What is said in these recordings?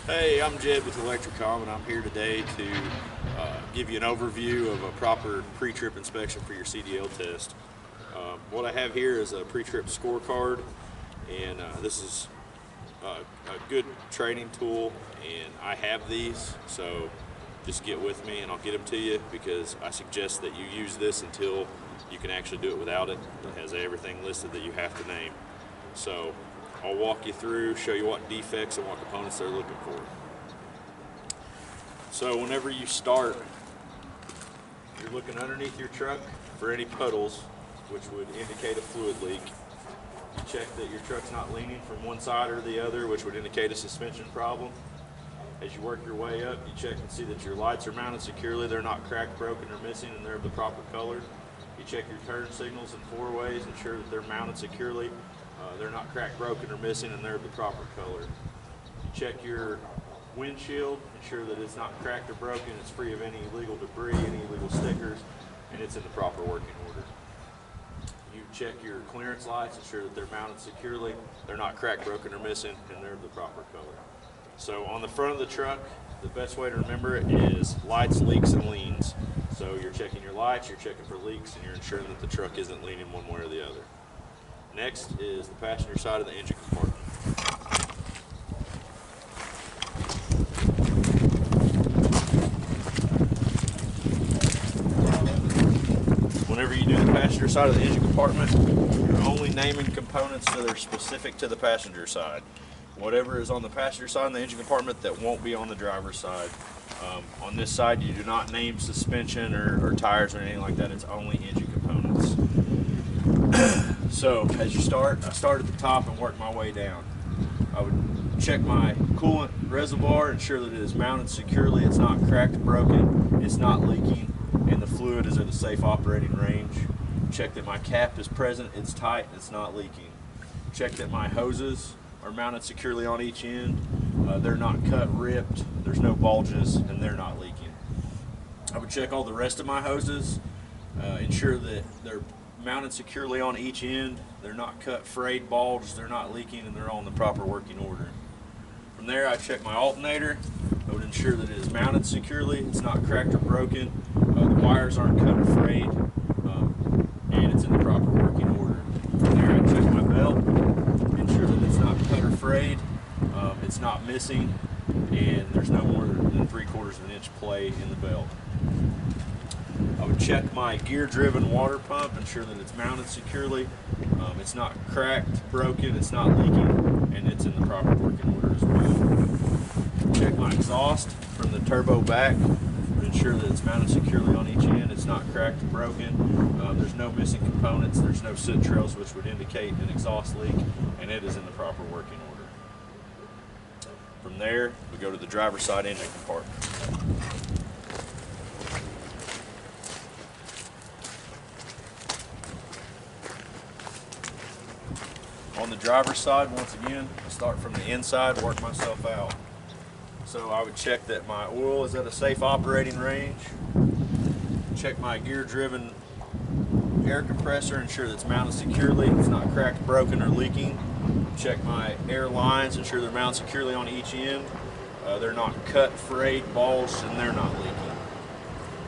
Hey, I'm Jed with Electricom, and I'm here today to give you an overview of a proper pre-trip inspection for your CDL test. What I have here is a pre-trip scorecard, and this is a good training tool, and I have these, so just get with me and I'll get them to you because I suggest that you use this until you can actually do it without it. It has everything listed that you have to name. So I'll walk you through, show you what defects and what components they're looking for. So whenever you start, you're looking underneath your truck for any puddles, which would indicate a fluid leak. You check that your truck's not leaning from one side or the other, which would indicate a suspension problem. As you work your way up, you check and see that your lights are mounted securely, they're not cracked, broken, or missing, and they're of the proper color. You check your turn signals in 4 ways, ensure that they're mounted securely, they're not cracked, broken, or missing, and they're of the proper color. You check your windshield, ensure that it's not cracked or broken, it's free of any illegal debris, any illegal stickers, and it's in the proper working order. You check your clearance lights, ensure that they're mounted securely, they're not cracked, broken, or missing, and they're of the proper color. So on the front of the truck, the best way to remember it is lights, leaks, and leans. So you're checking your lights, you're checking for leaks, and you're ensuring that the truck isn't leaning one way or the other. Next is the passenger side of the engine compartment. Whenever you do the passenger side of the engine compartment, you're only naming components that are specific to the passenger side. Whatever is on the passenger side of the engine compartment that won't be on the driver's side. On this side, you do not name suspension or tires or anything like that. It's only engine components. So as you start, I start at the top and work my way down. I would check my coolant reservoir, ensure that it is mounted securely, it's not cracked, broken, it's not leaking, and the fluid is at a safe operating range. Check that my cap is present, it's tight, it's not leaking. Check that my hoses are mounted securely on each end. They're not cut, ripped, there's no bulges, and they're not leaking. I would check all the rest of my hoses, ensure that they're mounted securely on each end, they're not cut, frayed, bulged, they're not leaking, and they're all in the proper working order. From there, I check my alternator. I would ensure that it is mounted securely, it's not cracked or broken, the wires aren't cut or frayed, and it's in the proper working order. From there, I check my belt, ensure that it's not cut or frayed, it's not missing, and there's no more than 3/4 of an inch play in the belt. I would check my gear-driven water pump, ensure that it's mounted securely, it's not cracked, broken, it's not leaking, and it's in the proper working order as well. Check my exhaust from the turbo back, ensure that it's mounted securely on each end, it's not cracked or broken, there's no missing components, there's no soot trails which would indicate an exhaust leak, and it is in the proper working order. From there, we go to the driver's side engine compartment. On the driver's side, once again, I start from the inside, work myself out. So I would check that my oil is at a safe operating range, check my gear-driven air compressor, ensure that it's mounted securely, it's not cracked, broken, or leaking. Check my air lines, ensure they're mounted securely on each end. They're not cut, frayed, bulged, and they're not leaking.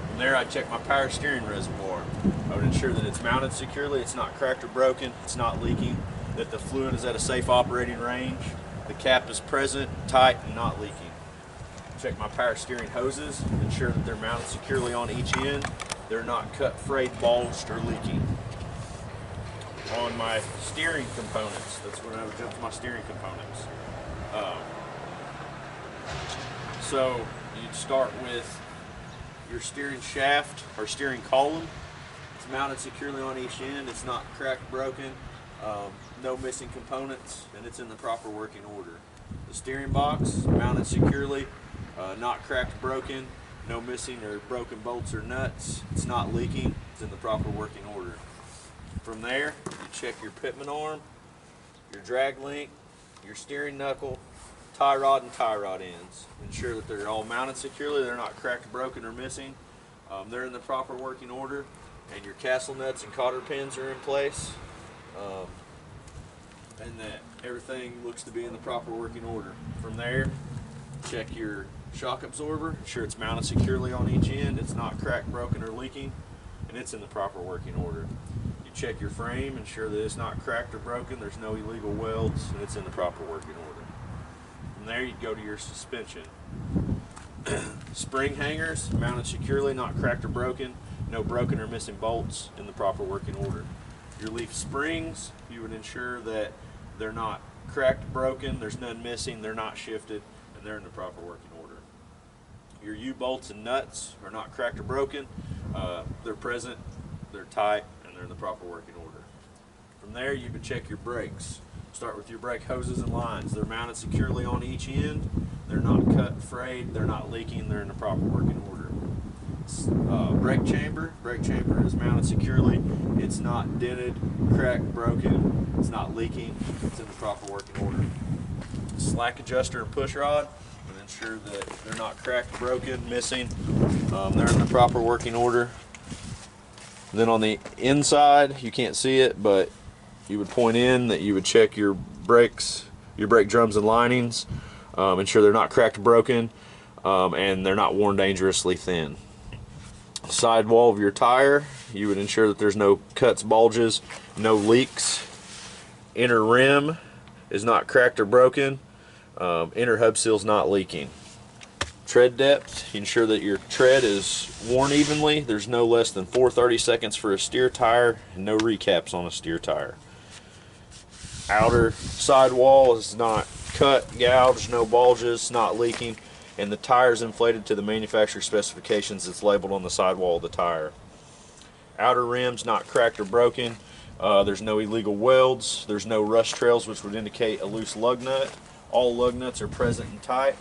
From there, I check my power steering reservoir. I would ensure that it's mounted securely, it's not cracked or broken, it's not leaking, that the fluid is at a safe operating range, the cap is present, tight, and not leaking. Check my power steering hoses, ensure that they're mounted securely on each end, they're not cut, frayed, bulged, or leaking. On my steering components, that's when I would jump to my steering components. So you'd start with your steering shaft or steering column. It's mounted securely on each end, it's not cracked, broken, no missing components, and it's in the proper working order. The steering box, mounted securely, not cracked, broken, no missing or broken bolts or nuts, it's not leaking, it's in the proper working order. From there, you check your pitman arm, your drag link, your steering knuckle, tie rod, and tie rod ends. Ensure that they're all mounted securely, they're not cracked, broken, or missing. They're in the proper working order, and your castle nuts and cotter pins are in place. And that everything looks to be in the proper working order. From there, Check your shock absorber, ensure it's mounted securely on each end, it's not cracked, broken, or leaking, and it's in the proper working order. You check your frame, ensure that it's not cracked or broken, there's no illegal welds, and it's in the proper working order. From there you go to your suspension. Spring hangers, mounted securely, not cracked or broken, no broken or missing bolts, in the proper working order. Your leaf springs, you would ensure that they're not cracked, broken, there's none missing, they're not shifted, and they're in the proper working order. Your U-bolts and nuts are not cracked or broken, they're present, they're tight, and they're in the proper working order. From there you would check your brakes. Start with your brake hoses and lines. They're mounted securely on each end, they're not cut, frayed, they're not leaking, they're in the proper working order. Brake chamber is mounted securely, it's not dented, cracked, broken, it's not leaking, it's in the proper working order. Slack adjuster and push rod, and ensure that they're not cracked, broken, missing, they're in the proper working order. And then on the inside, you can't see it, but you would point in that you would check your brakes, your brake drums and linings, ensure they're not cracked, broken, and they're not worn dangerously thin. Side wall of your tire, you would ensure that there's no cuts, bulges, no leaks. Inner rim is not cracked or broken. Inner hub seal's not leaking. Tread depth, you ensure that your tread is worn evenly. There's no less than 4/32 for a steer tire and no recaps on a steer tire. Outer side wall is not cut, gouged, no bulges, not leaking, and the tire is inflated to the manufacturer specifications that's labeled on the sidewall of the tire. Outer rim's not cracked or broken. There's no illegal welds. There's no rust trails, which would indicate a loose lug nut. All lug nuts are present and tight.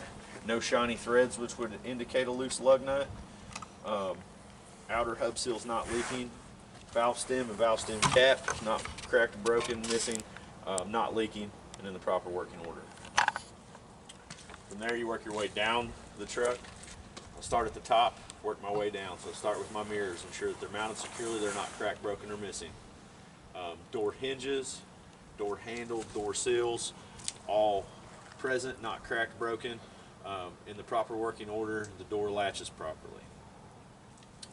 No shiny threads, which would indicate a loose lug nut. Outer hub seal's not leaking. Valve stem and valve stem cap, not cracked or broken, missing, not leaking, and in the proper working order. From there you work your way down the truck. I'll start at the top, work my way down. So I'll start with my mirrors, ensure that they're mounted securely, they're not cracked, broken, or missing. Door hinges, door handle, door seals, all present, not cracked, broken, in the proper working order. The door latches properly.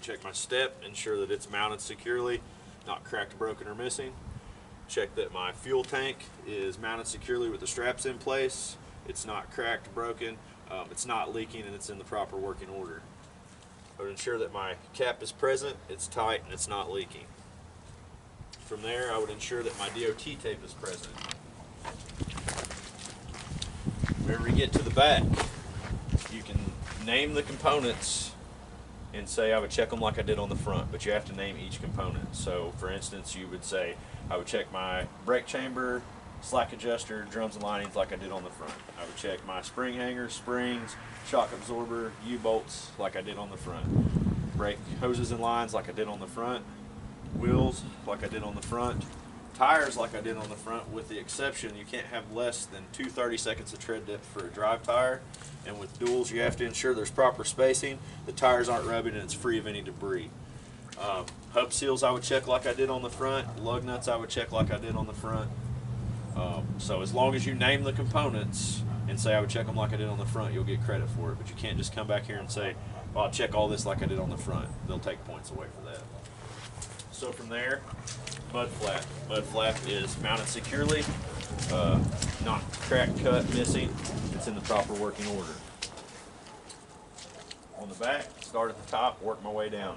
Check my step, ensure that it's mounted securely, not cracked, broken, or missing. Check that my fuel tank is mounted securely with the straps in place. It's not cracked, broken, it's not leaking, and it's in the proper working order. I would ensure that my cap is present, it's tight, and it's not leaking. From there, I would ensure that my DOT tape is present. Whenever you get to the back, you can name the components and say I would check them like I did on the front, but you have to name each component. So for instance, you would say I would check my brake chamber, slack adjuster, drums and linings like I did on the front. I would check my spring hangers, springs, shock absorber, U-bolts like I did on the front. Brake hoses and lines like I did on the front. Wheels like I did on the front. Tires like I did on the front, with the exception you can't have less than 2/32 of tread depth for a drive tire. And with duals you have to ensure there's proper spacing, the tires aren't rubbing, and it's free of any debris. Hub seals I would check like I did on the front. Lug nuts I would check like I did on the front. So as long as you name the components and say I would check them like I did on the front, you'll get credit for it. But you can't just come back here and say, well, I'll check all this like I did on the front. They'll take points away for that. So from there, mud flap. Mud flap is mounted securely, not cracked, cut, missing. It's in the proper working order. On the back, start at the top, work my way down.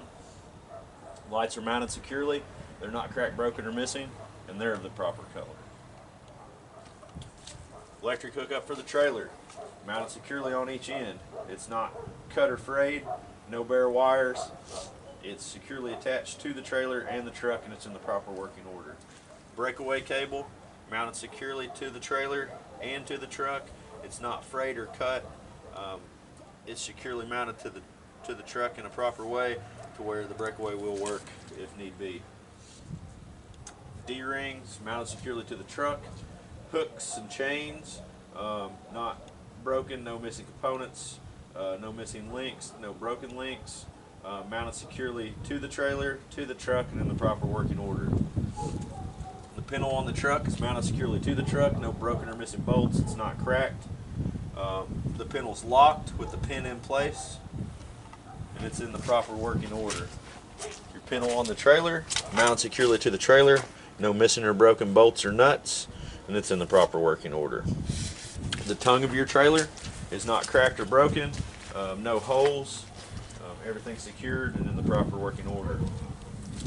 Lights are mounted securely, they're not cracked, broken, or missing, and they're of the proper color. Electric hookup for the trailer, mounted securely on each end. It's not cut or frayed, no bare wires. It's securely attached to the trailer and the truck, and it's in the proper working order. Breakaway cable, mounted securely to the trailer and to the truck. It's not frayed or cut. It's securely mounted to the truck in a proper way to where the breakaway will work if need be. D-rings mounted securely to the truck. Hooks and chains, not broken, no missing components, no missing links, no broken links. Mounted securely to the trailer, to the truck, and in the proper working order. The pintle on the truck is mounted securely to the truck, no broken or missing bolts, it's not cracked. The pinwheel's locked with the pin in place, and it's in the proper working order. Your pinwheel on the trailer, mounted securely to the trailer, no missing or broken bolts or nuts, and it's in the proper working order. The tongue of your trailer is not cracked or broken, no holes, everything's secured and in the proper working order.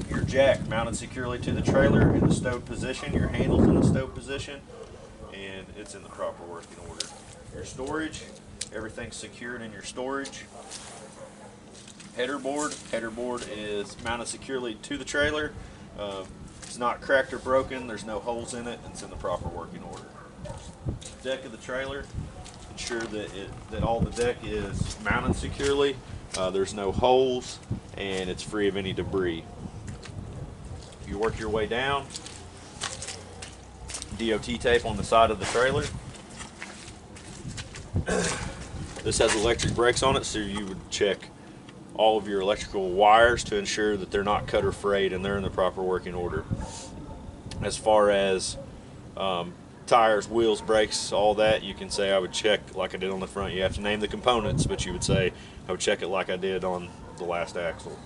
Your jack mounted securely to the trailer in the stowed position, your handle's in the stowed position, and it's in the proper working order. Your storage, everything's secured in your storage. Header board is mounted securely to the trailer. It's not cracked or broken, there's no holes in it, and it's in the proper working order. Deck of the trailer, ensure that all the deck is mounted securely, there's no holes, and it's free of any debris. You work your way down, DOT tape on the side of the trailer. This has electric brakes on it, so you would check all of your electrical wires to ensure that they're not cut or frayed and they're in the proper working order. As far as tires, wheels, brakes, all that, you can say I would check like I did on the front. You have to name the components, but you would say I would check it like I did on the last axle.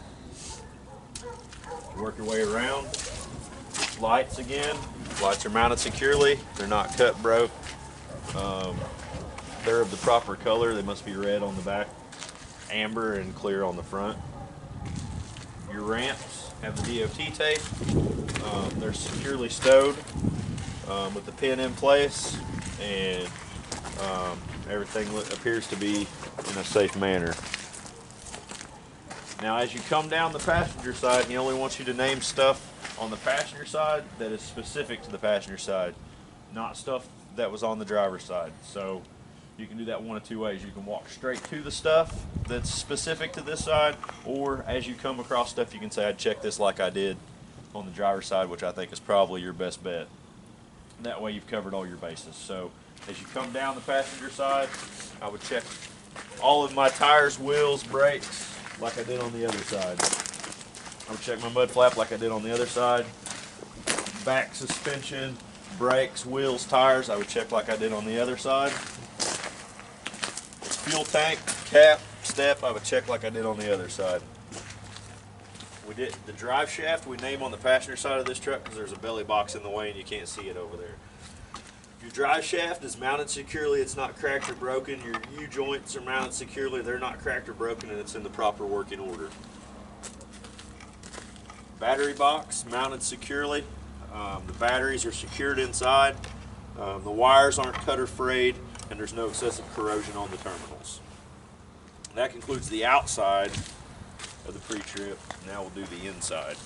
You work your way around. Lights again. Lights are mounted securely. They're not cut, broke. They're of the proper color. They must be red on the back, amber, and clear on the front. Your ramps have the DOT tape. They're securely stowed with the pin in place, and everything appears to be in a safe manner. Now, as you come down the passenger side, he only wants you to name stuff on the passenger side that is specific to the passenger side, not stuff that was on the driver's side. So you can do that one of two ways. You can walk straight to the stuff that's specific to this side, or as you come across stuff, you can say, I'd check this like I did on the driver's side, which I think is probably your best bet. That way you've covered all your bases. So as you come down the passenger side, I would check all of my tires, wheels, brakes, like I did on the other side. I would check my mud flap like I did on the other side. Back suspension, brakes, wheels, tires, I would check like I did on the other side. Fuel tank, cap, step, I would check like I did on the other side. We did the drive shaft, we name on the passenger side of this truck because there's a belly box in the way and you can't see it over there. Your drive shaft is mounted securely, it's not cracked or broken. Your U-joints are mounted securely, they're not cracked or broken, and it's in the proper working order. Battery box mounted securely. The batteries are secured inside. The wires aren't cut or frayed, and there's no excessive corrosion on the terminals. That concludes the outside of the pre-trip. Now we'll do the inside.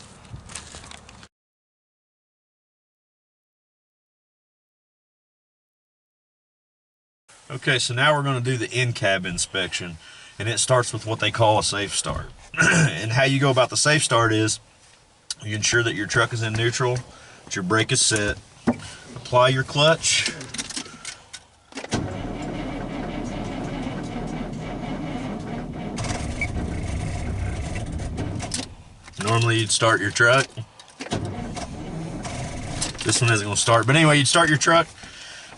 Okay, so now we're going to do the in-cab inspection, and it starts with what they call a safe start. And how you go about the safe start is you ensure that your truck is in neutral, that your brake is set, apply your clutch, normally you'd start your truck. This one isn't going to start, but anyway, you'd start your truck,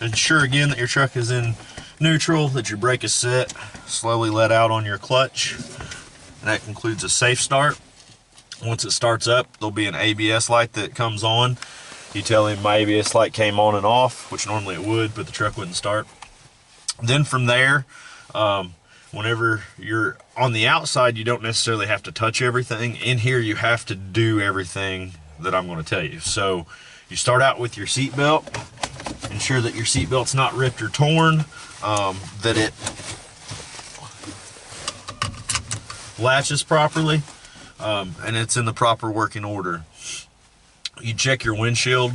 ensure again that your truck is in neutral, that your brake is set, slowly let out on your clutch, and that concludes a safe start. Once it starts up, there'll be an ABS light that comes on. You tell him my ABS light came on and off, which normally it would, but the truck wouldn't start. Then from there, whenever you're on the outside, you don't necessarily have to touch everything. In here, you have to do everything that I'm going to tell you. So you start out with your seat belt. Ensure that your seat belt's not ripped or torn, that it latches properly, and it's in the proper working order. You check your windshield.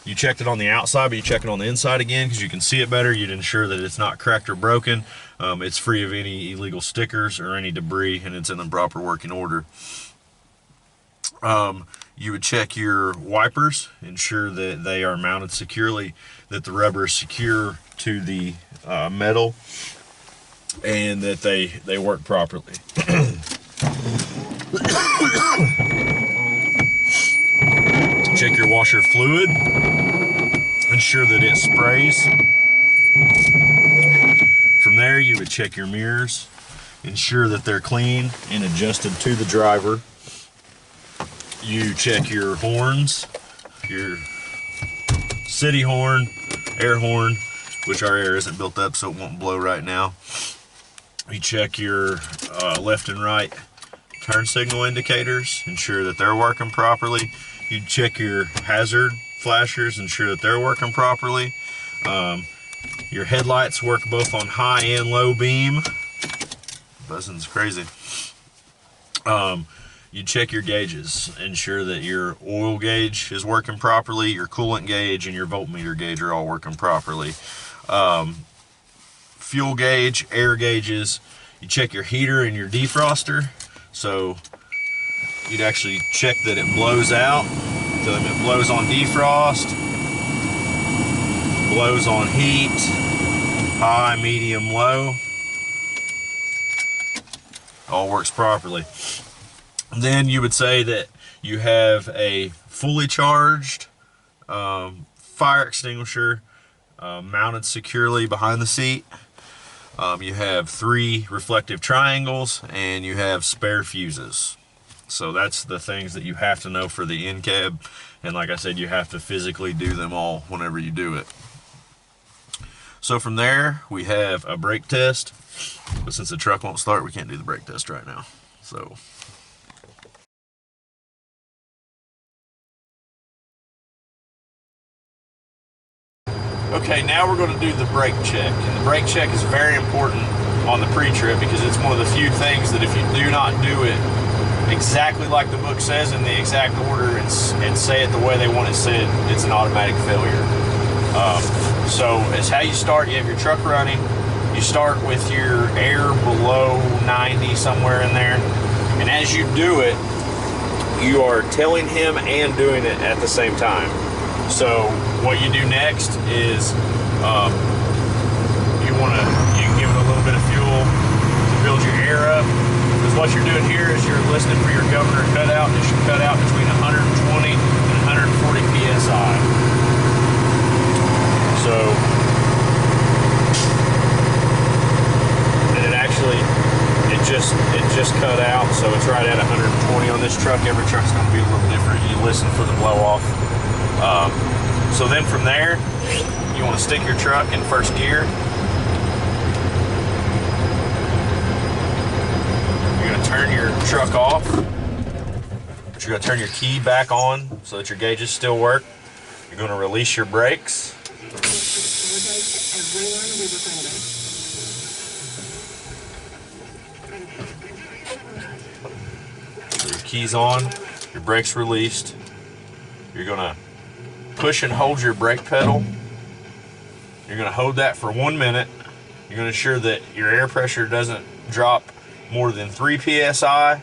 You checked it on the outside, but you check it on the inside again because you can see it better. You'd ensure that it's not cracked or broken. It's free of any illegal stickers or any debris, and it's in the proper working order. You would check your wipers, ensure that they are mounted securely, that the rubber is secure to the metal, and that they work properly. Check your washer fluid, ensure that it sprays from there, you would check your mirrors, ensure that they're clean and adjusted to the driver. You check your horns, your city horn, air horn, which our air isn't built up so it won't blow right now. You check your left and right turn signal indicators, ensure that they're working properly. You check your hazard flashers, ensure that they're working properly. Your headlights work both on high and low beam. Buzzing's crazy. You check your gauges, ensure that your oil gauge is working properly, your coolant gauge and your voltmeter gauge are all working properly. Fuel gauge, air gauges. You check your heater and your defroster. So you'd actually check that it blows out. So if it blows on defrost, blows on heat, high, medium, low, all works properly. Then you would say that you have a fully charged fire extinguisher mounted securely behind the seat. You have 3 reflective triangles and you have spare fuses. So that's the things that you have to know for the in-cab. And like I said, you have to physically do them all whenever you do it. So from there, we have a brake test. But since the truck won't start, we can't do the brake test right now. So. Okay, now we're going to do the brake check. And the brake check is very important on the pre-trip because it's one of the few things that if you do not do it exactly like the book says in the exact order and say it the way they want it said, it's an automatic failure. So it's how you start. You have your truck running. You start with your air below 90, somewhere in there. And as you do it, you are telling him and doing it at the same time. So what you do next is you can give it a little bit of fuel to build your air up. Because what you're doing here is you're listening for your governor cutout. It should cut out between 120 and 140 psi. So, and it just cut out. So it's right at 120 on this truck. Every truck's going to be a little different. You listen for the blow off. So then from there, you want to stick your truck in first gear. You're going to turn your truck off, but you're going to turn your key back on so that your gauges still work. You're going to release your brakes. So your key's on, your brakes released. You're going to push and hold your brake pedal. You're going to hold that for 1 minute. You're going to ensure that your air pressure doesn't drop more than 3 psi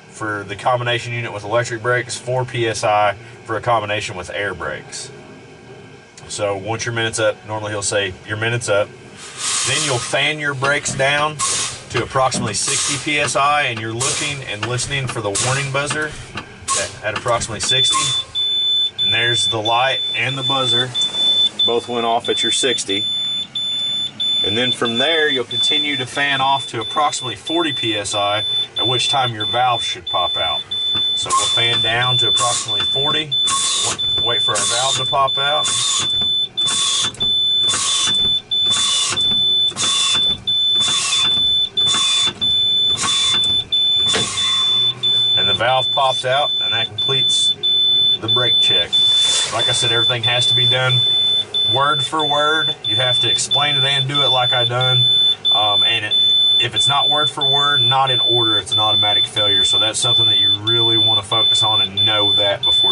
for the combination unit with electric brakes, 4 psi for a combination with air brakes. So once your minute's up, normally he'll say your minute's up. Then you'll fan your brakes down to approximately 60 psi and you're looking and listening for the warning buzzer at approximately 60. And there's the light and the buzzer. Both went off at your 60. And then from there, you'll continue to fan off to approximately 40 psi, at which time your valve should pop out. So we'll fan down to approximately 40. Wait for our valve to pop out. And the valve pops out, and that completes the brake check. Like I said, everything has to be done word for word. You have to explain it and do it like I done. If it's not word for word, not in order, it's an automatic failure. So that's something that you really want to focus on and know that before